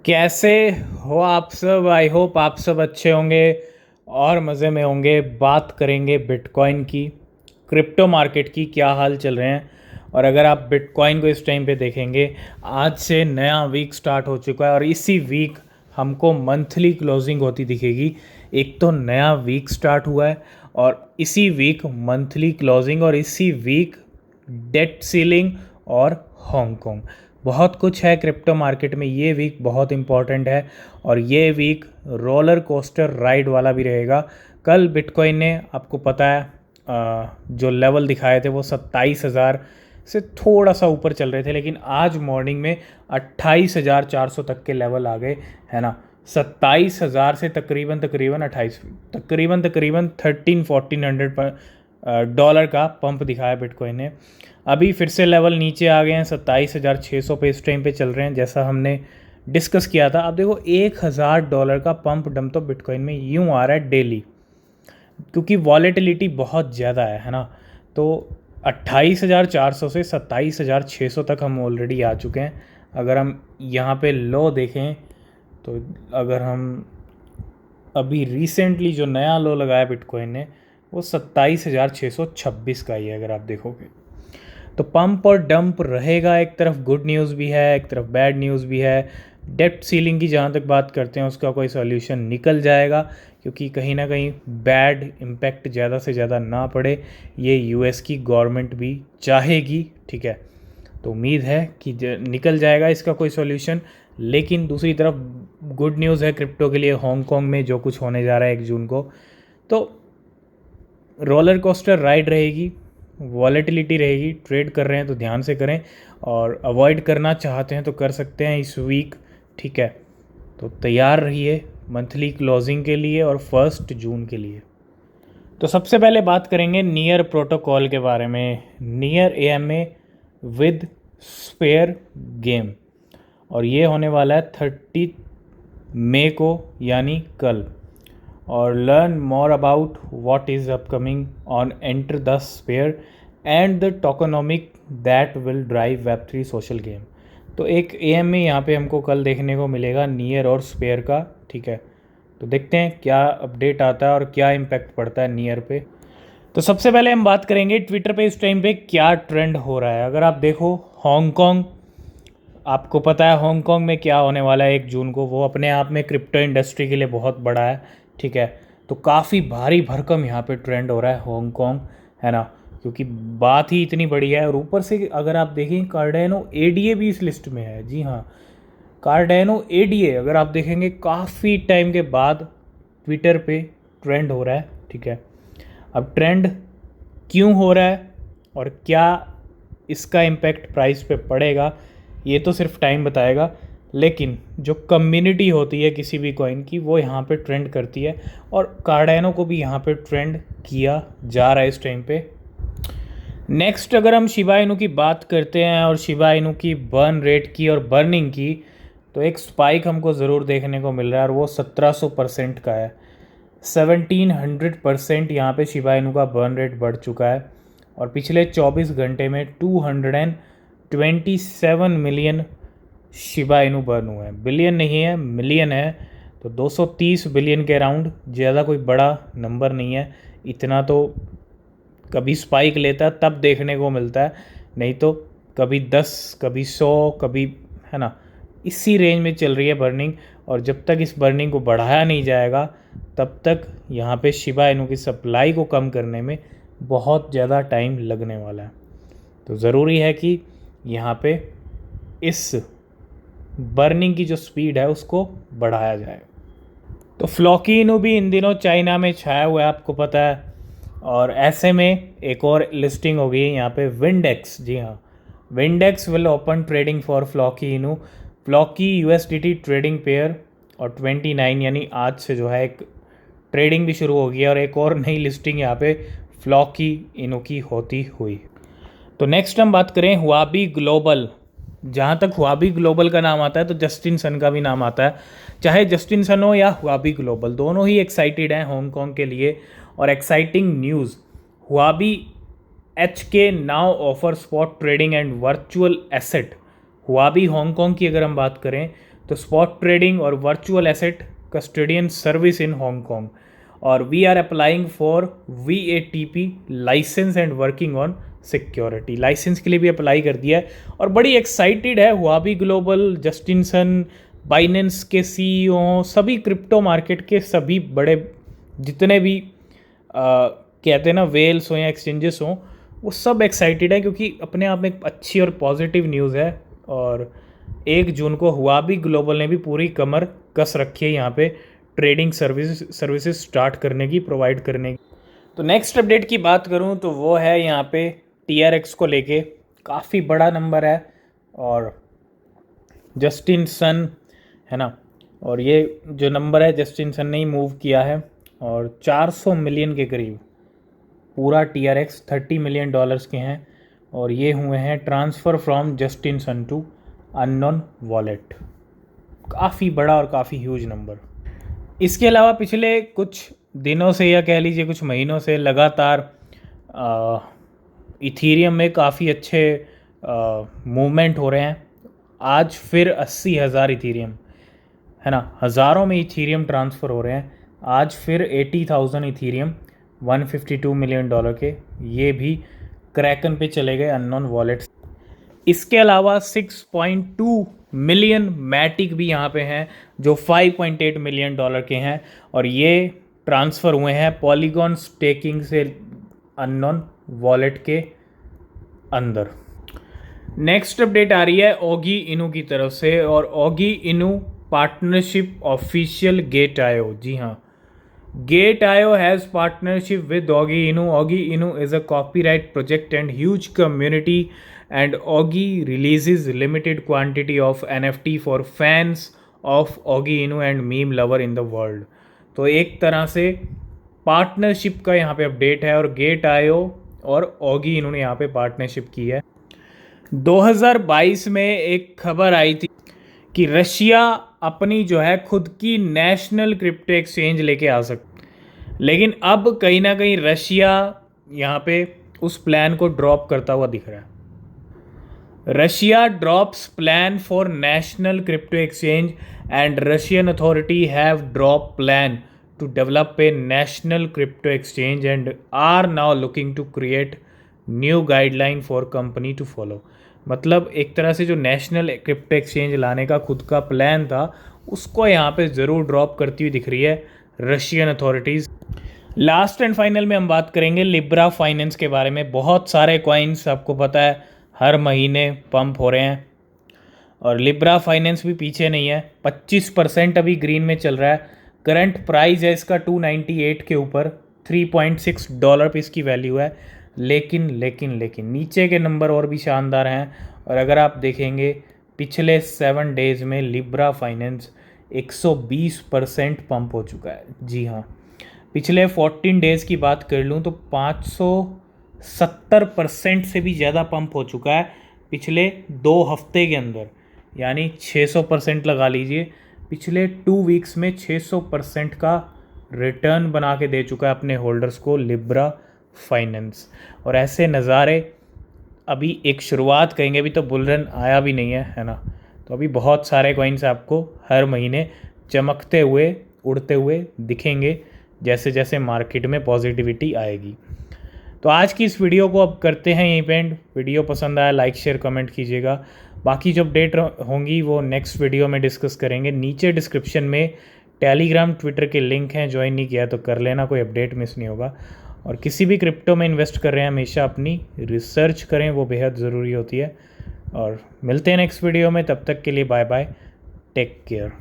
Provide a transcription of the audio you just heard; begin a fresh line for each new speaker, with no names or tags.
कैसे हो आप सब। आई होप आप सब अच्छे होंगे और मज़े में होंगे। बात करेंगे बिटकॉइन की, क्रिप्टो मार्केट की, क्या हाल चल रहे हैं। और अगर आप बिटकॉइन को इस टाइम पे देखेंगे, आज से नया वीक स्टार्ट हो चुका है और इसी वीक हमको मंथली क्लोजिंग होती दिखेगी। एक तो नया वीक स्टार्ट हुआ है और इसी वीक मंथली क्लोजिंग और इसी वीक डेट सीलिंग और हांगकांग। बहुत कुछ है क्रिप्टो मार्केट में। ये वीक बहुत इंपॉर्टेंट है और ये वीक रोलर कोस्टर राइड वाला भी रहेगा। कल बिटकॉइन ने, आपको पता है, जो लेवल दिखाए थे वो 27,000 से थोड़ा सा ऊपर चल रहे थे, लेकिन आज मॉर्निंग में 28,400 तक के लेवल आ गए, है ना। 27,000 से तकरीबन तकरीबन 13-1400 पर डॉलर का पंप दिखाया बिटकॉइन ने। अभी फिर से लेवल नीचे आ गए हैं, 27,600 पे इस टाइम पे चल रहे हैं, जैसा हमने डिस्कस किया था। अब देखो, $1,000 का पंप डंप तो बिटकॉइन में यूँ आ रहा है डेली, क्योंकि वॉलेटिलिटी बहुत ज़्यादा है ना। तो 28,400 से 27,600 तक हम ऑलरेडी आ चुके हैं। अगर हम यहाँ पे लो देखें तो अगर हम अभी रिसेंटली जो नया लो लगाया बिटकॉइन ने, वो 27,626 का ही है। अगर आप देखोगे तो पंप और डंप रहेगा। एक तरफ गुड न्यूज़ भी है, एक तरफ बैड न्यूज़ भी है। डेप्ट सीलिंग की जहाँ तक बात करते हैं, उसका कोई सॉल्यूशन निकल जाएगा, क्योंकि कहीं ना कहीं बैड इम्पैक्ट ज़्यादा से ज़्यादा ना पड़े, ये यूएस की गवर्नमेंट भी चाहेगी, ठीक है। तो उम्मीद है कि निकल जाएगा इसका कोई सॉल्यूशन। लेकिन दूसरी तरफ गुड न्यूज़ है क्रिप्टो के लिए, हांगकांग में जो कुछ होने जा रहा है 1 जून को, तो रोलर कोस्टर राइड रहेगी, वॉलेटिलिटी रहेगी। ट्रेड कर रहे हैं तो ध्यान से करें, और अवॉइड करना चाहते हैं तो कर सकते हैं इस वीक, ठीक है। तो तैयार रहिए मंथली क्लोजिंग के लिए और 1 जून के लिए। तो सबसे पहले बात करेंगे नियर प्रोटोकॉल के बारे में। Near AMA with spare game, और ये होने वाला है 30 मई को, यानी कल। और learn more about what is upcoming on enter the sphere and the tokenomic that will drive Web3 social game. तो एक AMA यहाँ पे हमको कल देखने को मिलेगा नियर और स्पेयर का, ठीक है। तो देखते हैं क्या अपडेट आता है और क्या इम्पैक्ट पड़ता है नियर पे। तो सबसे पहले हम बात करेंगे ट्विटर पे इस टाइम पे क्या ट्रेंड हो रहा है। अगर आप देखो हांगकांग, आपको पता है हांगकांग में क्या होने वाला है 1 जून को। वो अपने आप में क्रिप्टो इंडस्ट्री के लिए बहुत बड़ा है, ठीक है। तो काफ़ी भारी भरकम यहाँ पे ट्रेंड हो रहा है हांगकांग, है ना, क्योंकि बात ही इतनी बड़ी है। और ऊपर से अगर आप देखें, कार्डेनो ADA भी इस लिस्ट में है। जी हाँ, कार्डेनो ADA अगर आप देखेंगे काफ़ी टाइम के बाद ट्विटर पे ट्रेंड हो रहा है, ठीक है। अब ट्रेंड क्यों हो रहा है और क्या इसका इम्पैक्ट प्राइस पे पड़ेगा, ये तो सिर्फ टाइम बताएगा। लेकिन जो कम्युनिटी होती है किसी भी कॉइन की, वो यहाँ पे ट्रेंड करती है, और कार्डेनो को भी यहाँ पे ट्रेंड किया जा रहा है इस टाइम पे। नेक्स्ट अगर हम शिबा इनू की बात करते हैं और शिबा इनू की बर्न रेट की और बर्निंग की, तो एक स्पाइक हमको ज़रूर देखने को मिल रहा है, और वो 1700% का है। 1700% यहाँ पे शिबा इनू का बर्न रेट बढ़ चुका है, और पिछले 24 घंटे में 227 मिलियन शिबा इनू बर्न हुए हैं। बिलियन नहीं है, मिलियन है। तो 230 बिलियन के अराउंड, ज़्यादा कोई बड़ा नंबर नहीं है। इतना तो कभी स्पाइक लेता है तब देखने को मिलता है, नहीं तो कभी 10, कभी 100, कभी, है ना, इसी रेंज में चल रही है बर्निंग। और जब तक इस बर्निंग को बढ़ाया नहीं जाएगा, तब तक यहाँ पे शिबा इनू की सप्लाई को कम करने में बहुत ज़्यादा टाइम लगने वाला है। तो ज़रूरी है कि यहाँ पे इस बर्निंग की जो स्पीड है उसको बढ़ाया जाए। तो फ्लॉकी इनू भी इन दिनों चाइना में छाया हुआ है, आपको पता है। और ऐसे में एक और लिस्टिंग हो गई है यहाँ पे, विंडेक्स। जी हाँ, Windex will open trading for Floki Inu. Floki USDT trading pair, और 29 यानी आज से जो है एक ट्रेडिंग भी शुरू हो गई है, और एक और नई लिस्टिंग यहाँ पे फ्लॉकी इनू की होती हुई। तो नेक्स्ट हम बात करें हुआबी ग्लोबल। जहाँ तक हुआबी ग्लोबल का नाम आता है तो जस्टिन सन का भी नाम आता है। चाहे जस्टिन सन हो या हुआबी ग्लोबल, दोनों ही एक्साइटेड हैं हांगकांग के लिए। और exciting news, Huobi HK now offer spot trading and virtual asset. Huobi Hong Kong की अगर हम बात करें तो स्पॉट ट्रेडिंग और virtual asset custodian service in Hong Kong, और we are applying for VATP licence and working on security. Licence के लिए भी अप्लाई कर दिया है और बड़ी एक्साइटेड है हुआबी ग्लोबल, जस्टिन सन, बाइनेंस के CEO, सभी क्रिप्टो मार्केट के सभी बड़े जितने भी कहते हैं ना वेल्स हो या एक्सचेंजेस हों, वो सब एक्साइटेड है क्योंकि अपने आप में एक अच्छी और पॉजिटिव न्यूज़ है। और 1 जून को हुआबी ग्लोबल ने भी पूरी कमर कस रखी है यहाँ पे ट्रेडिंग सर्विसेज स्टार्ट करने की, प्रोवाइड करने की। तो नेक्स्ट अपडेट की बात करूँ तो वो है यहाँ पे TRX को लेके, काफ़ी बड़ा नंबर है और जस्टिन सन है ना, और ये जो नंबर है जस्टिन सन ने ही मूव किया है और 400 मिलियन के करीब पूरा TRX $30 मिलियन के हैं और ये हुए हैं transfer from Justin Sun to unknown wallet. काफ़ी बड़ा और काफ़ी ह्यूज नंबर। इसके अलावा पिछले कुछ दिनों से या कह लीजिए कुछ महीनों से लगातार इथीरियम में काफ़ी अच्छे मूवमेंट हो रहे हैं। आज फिर 80,000 इथीरियम है ना, हज़ारों में इथीरियम ट्रांसफ़र हो रहे हैं। आज फिर 80,000 इथीरियम $152 मिलियन के, ये भी क्रैकन पे चले गए अननोन वॉलेट्स। इसके अलावा 6.2 मिलियन मैटिक भी यहाँ पे हैं जो $5.8 मिलियन के हैं और ये ट्रांसफ़र हुए हैं पॉलीगॉन स्टेकिंग से अननोन वॉलेट के अंदर। नेक्स्ट अपडेट आ रही है ओगी इनू की तरफ से और ओगी इनू पार्टनरशिप ऑफिशियल गेट.io। जी हाँ, Gate.io has partnership with Oggy Inu. Oggy Inu is a copyright project and huge community, and Oggy releases limited quantity of NFT for fans of Oggy Inu and meme lover in the world. तो एक तरह से partnership का यहाँ पे update है और Gate.io और Oggy Inu ने यहाँ पे पार्टनरशिप की है। 2022 में एक खबर आई थी कि रशिया अपनी जो है खुद की नेशनल क्रिप्टो एक्सचेंज लेके आ सकती, लेकिन अब कहीं ना कहीं रशिया यहाँ पे उस प्लान को ड्रॉप करता हुआ दिख रहा है। Russia drops plan for national crypto exchange and Russian authority have drop plan to develop a national crypto exchange and are now looking to create new guideline for company to follow. मतलब एक तरह से जो national crypto exchange लाने का खुद का plan था उसको यहाँ पे ज़रूर ड्रॉप करती हुई दिख रही है Russian authorities. Last and final में हम बात करेंगे लिब्रा फाइनेंस के बारे में। बहुत सारे कॉइन्स आपको पता है हर महीने पंप हो रहे हैं और लिब्रा फाइनेंस भी पीछे नहीं है। 25% अभी ग्रीन में चल रहा है। करंट प्राइस है इसका 298 के ऊपर, $3.6 पे इसकी वैल्यू है। लेकिन नीचे के नंबर और भी शानदार हैं और अगर आप देखेंगे पिछले 7 डेज़ में लिब्रा फाइनेंस 120% पंप हो चुका है। जी हाँ, पिछले 14 डेज़ की बात कर लूँ तो 570% से भी ज़्यादा पंप हो चुका है पिछले 2 हफ्ते के अंदर, यानी 600% लगा लीजिए। पिछले 2 वीक्स में 600% का रिटर्न बना के दे चुका है अपने होल्डर्स को लिब्रा फाइनेंस। और ऐसे नज़ारे अभी एक शुरुआत कहेंगे, अभी तो बुल रन आया भी नहीं है ना। तो अभी बहुत सारे कॉइन्स आपको हर महीने चमकते हुए उड़ते हुए दिखेंगे जैसे जैसे मार्केट में पॉजिटिविटी आएगी। तो आज की इस वीडियो को अब करते हैं यहीं पे एंड। वीडियो पसंद आया लाइक शेयर कमेंट कीजिएगा। बाकी जो अपडेट होंगी वो नेक्स्ट वीडियो में डिस्कस करेंगे। नीचे डिस्क्रिप्शन में टेलीग्राम ट्विटर के लिंक हैं, ज्वाइन नहीं किया तो कर लेना, कोई अपडेट मिस नहीं होगा। और किसी भी क्रिप्टो में इन्वेस्ट कर रहे हैं हमेशा अपनी रिसर्च करें, वो बेहद ज़रूरी होती है। और मिलते हैं नेक्स्ट वीडियो में, तब तक के लिए बाय बाय, टेक केयर।